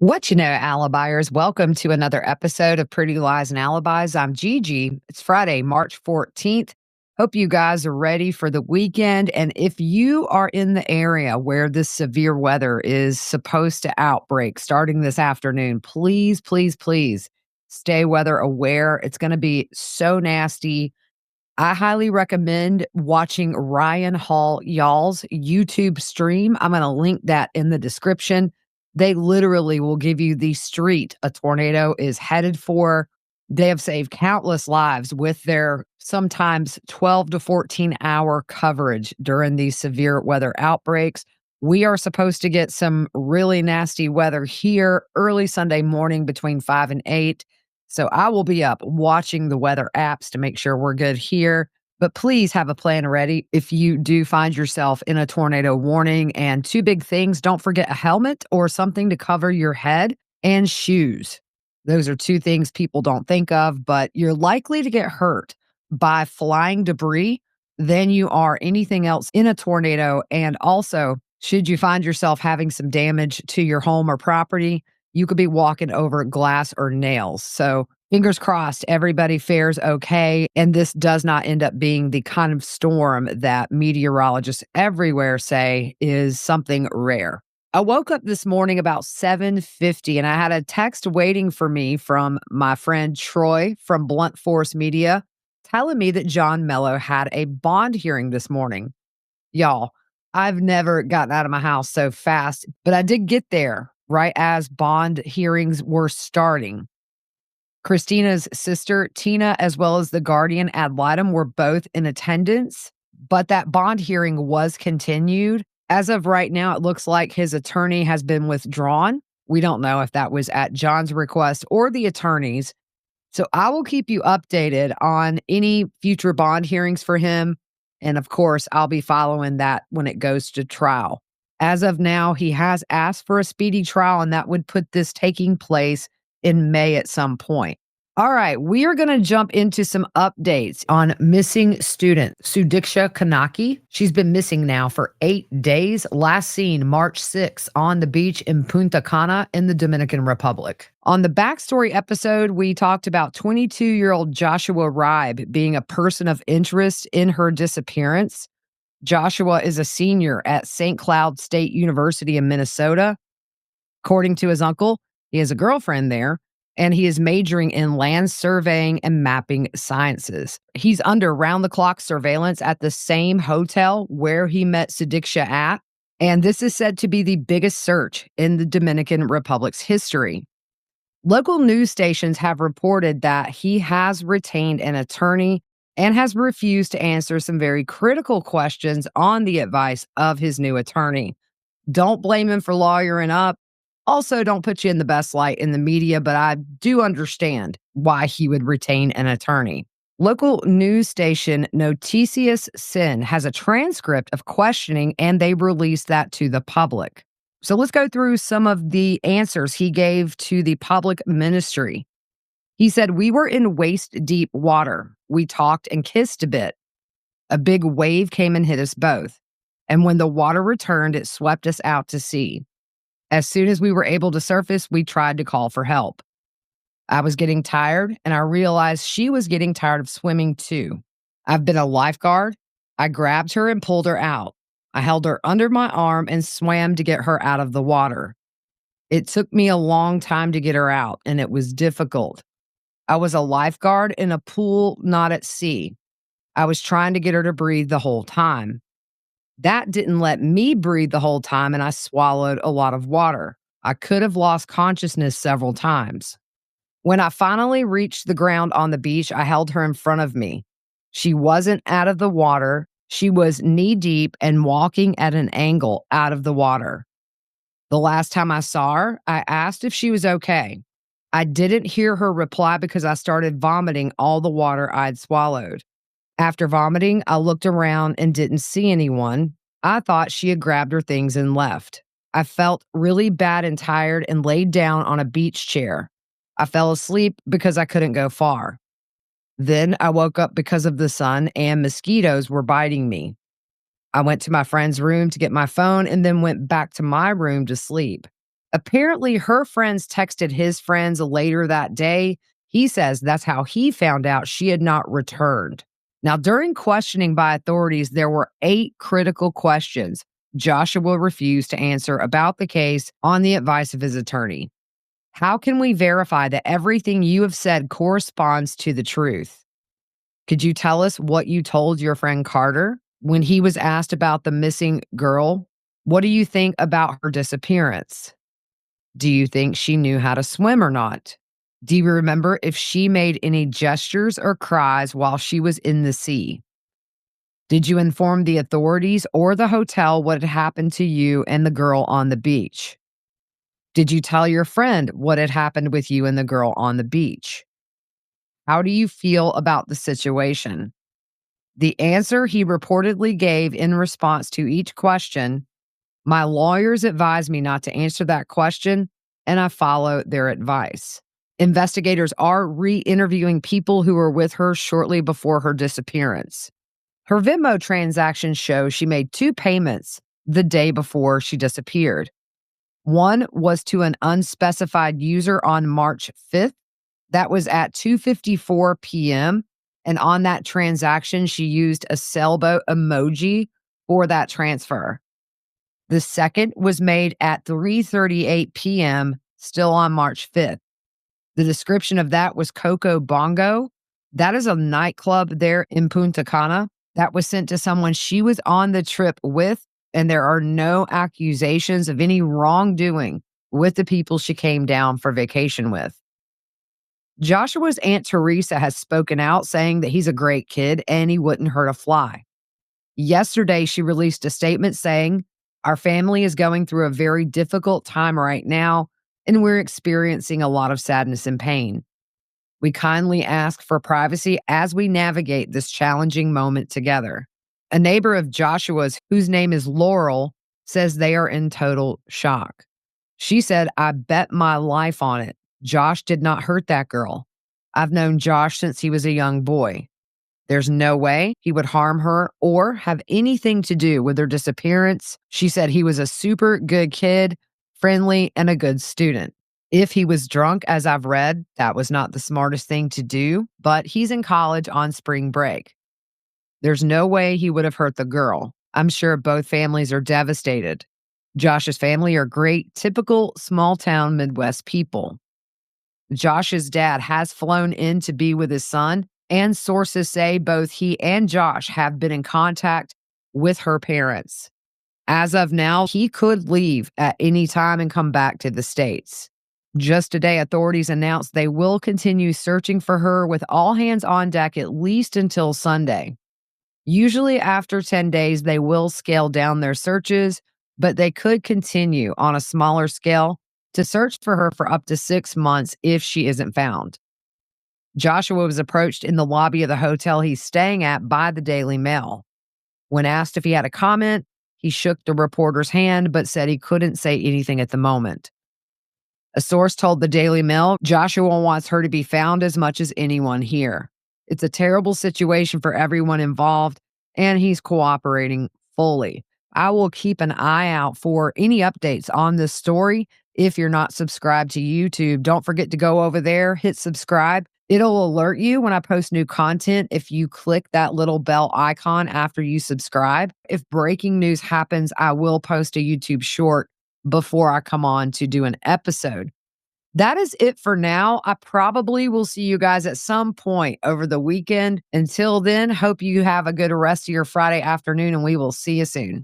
What you know, Alibis? Welcome to another episode of Pretty Lies and Alibis. I'm Gigi. It's Friday, March 14th. Hope you guys are ready for the weekend. And if you are in the area where this severe weather is supposed to outbreak starting this afternoon, please, please, please stay weather aware. It's going to be so nasty. I highly recommend watching Ryan Hall Y'all's YouTube stream. I'm going to link that in the description. They literally will give you the street a tornado is headed for. They have saved countless lives with their sometimes 12 to 14 hour coverage during these severe weather outbreaks. We are supposed to get some really nasty weather here early Sunday morning between 5 and 8. So I will be up watching the weather apps to make sure we're good here. But please have a plan ready if you do find yourself in a tornado warning. And two big things: don't forget a helmet or something to cover your head, and shoes. Those are two things people don't think of, but you're likely to get hurt by flying debris than you are anything else in a tornado. And also, should you find yourself having some damage to your home or property, you could be walking over glass or nails. So fingers crossed, everybody fares okay. And this does not end up being the kind of storm that meteorologists everywhere say is something rare. I woke up this morning about 7:50 and I had a text waiting for me from my friend Troy from Blunt Force Media telling me that John Mello had a bond hearing this morning. Y'all, I've never gotten out of my house so fast, but I did get there right as bond hearings were starting. Christina's sister, Tina, as well as the guardian ad litem were both in attendance, but that bond hearing was continued. As of right now, it looks like his attorney has been withdrawn. We don't know if that was at John's request or the attorney's. So I will keep you updated on any future bond hearings for him. And of course, I'll be following that when it goes to trial. As of now, he has asked for a speedy trial, and that would put this taking place in May at some point. All right, we are going to jump into some updates on missing student Sudiksha Konaki. She's been missing now for 8 days. Last seen March 6th on the beach in Punta Cana in the Dominican Republic. On the backstory episode, we talked about 22-year-old Joshua Ribe being a person of interest in her disappearance. Joshua is a senior at St. Cloud State University in Minnesota. According to his uncle, he has a girlfriend there, and he is majoring in land surveying and mapping sciences. He's under round-the-clock surveillance at the same hotel where he met Sidiksha at, and this is said to be the biggest search in the Dominican Republic's history. Local news stations have reported that he has retained an attorney and has refused to answer some very critical questions on the advice of his new attorney. Don't blame him for lawyering up. Also, don't put you in the best light in the media, but I do understand why he would retain an attorney. Local news station Noticias Sin has a transcript of questioning, and they released that to the public. So let's go through some of the answers he gave to the public ministry. He said, "We were in waist-deep water. We talked and kissed a bit. A big wave came and hit us both. And when the water returned, it swept us out to sea. As soon as we were able to surface, we tried to call for help. I was getting tired, and I realized she was getting tired of swimming too. I've been a lifeguard. I grabbed her and pulled her out. I held her under my arm and swam to get her out of the water. It took me a long time to get her out, and it was difficult. I was a lifeguard in a pool, not at sea. I was trying to get her to breathe the whole time. That didn't let me breathe the whole time, and I swallowed a lot of water. I could have lost consciousness several times. When I finally reached the ground on the beach, I held her in front of me. She wasn't out of the water. She was knee-deep and walking at an angle out of the water. The last time I saw her, I asked if she was okay. I didn't hear her reply because I started vomiting all the water I'd swallowed. After vomiting, I looked around and didn't see anyone. I thought she had grabbed her things and left. I felt really bad and tired and laid down on a beach chair. I fell asleep because I couldn't go far. Then I woke up because of the sun and mosquitoes were biting me. I went to my friend's room to get my phone and then went back to my room to sleep. Apparently, her friends texted his friends later that day. He says that's how he found out she had not returned. Now, during questioning by authorities, there were 8 critical questions Joshua refused to answer about the case on the advice of his attorney. How can we verify that everything you have said corresponds to the truth? Could you tell us what you told your friend Carter when he was asked about the missing girl? What do you think about her disappearance? Do you think she knew how to swim or not? Do you remember if she made any gestures or cries while she was in the sea? Did you inform the authorities or the hotel what had happened to you and the girl on the beach? Did you tell your friend what had happened with you and the girl on the beach? How do you feel about the situation? The answer he reportedly gave in response to each question: my lawyers advised me not to answer that question, and I follow their advice. Investigators are re interviewing people who were with her shortly before her disappearance. Her Venmo transactions show she made 2 payments the day before she disappeared. One was to an unspecified user on March 5th. That was at 2:54 p.m. And on that transaction, she used a sailboat emoji for that transfer. The second was made at 3:38 p.m., still on March 5th. The description of that was Coco Bongo. That is a nightclub there in Punta Cana that was sent to someone she was on the trip with, and there are no accusations of any wrongdoing with the people she came down for vacation with. Joshua's Aunt Teresa has spoken out saying that he's a great kid and he wouldn't hurt a fly. Yesterday, she released a statement saying, our family is going through a very difficult time right now, and we're experiencing a lot of sadness and pain. We kindly ask for privacy as we navigate this challenging moment together. A neighbor of Joshua's, whose name is Laurel, says they are in total shock. She said, I bet my life on it. Josh did not hurt that girl. I've known Josh since he was a young boy. There's no way he would harm her or have anything to do with her disappearance. She said he was a super good kid, friendly, and a good student. If he was drunk, as I've read, that was not the smartest thing to do, but he's in college on spring break. There's no way he would have hurt the girl. I'm sure both families are devastated. Josh's family are great, typical small-town Midwest people. Josh's dad has flown in to be with his son, and sources say both he and Josh have been in contact with her parents. As of now, he could leave at any time and come back to the States. Just today, authorities announced they will continue searching for her with all hands on deck at least until Sunday. Usually after 10 days, they will scale down their searches, but they could continue on a smaller scale to search for her for up to 6 months if she isn't found. Joshua was approached in the lobby of the hotel he's staying at by the Daily Mail. When asked if he had a comment, he shook the reporter's hand but said he couldn't say anything at the moment. A source told the Daily Mail Joshua wants her to be found as much as anyone here. It's a terrible situation for everyone involved, and he's cooperating fully. I will keep an eye out for any updates on this story. If you're not subscribed to YouTube, don't forget to go over there, hit subscribe. It'll alert you when I post new content if you click that little bell icon after you subscribe. If breaking news happens, I will post a YouTube short before I come on to do an episode. That is it for now. I probably will see you guys at some point over the weekend. Until then, hope you have a good rest of your Friday afternoon, and we will see you soon.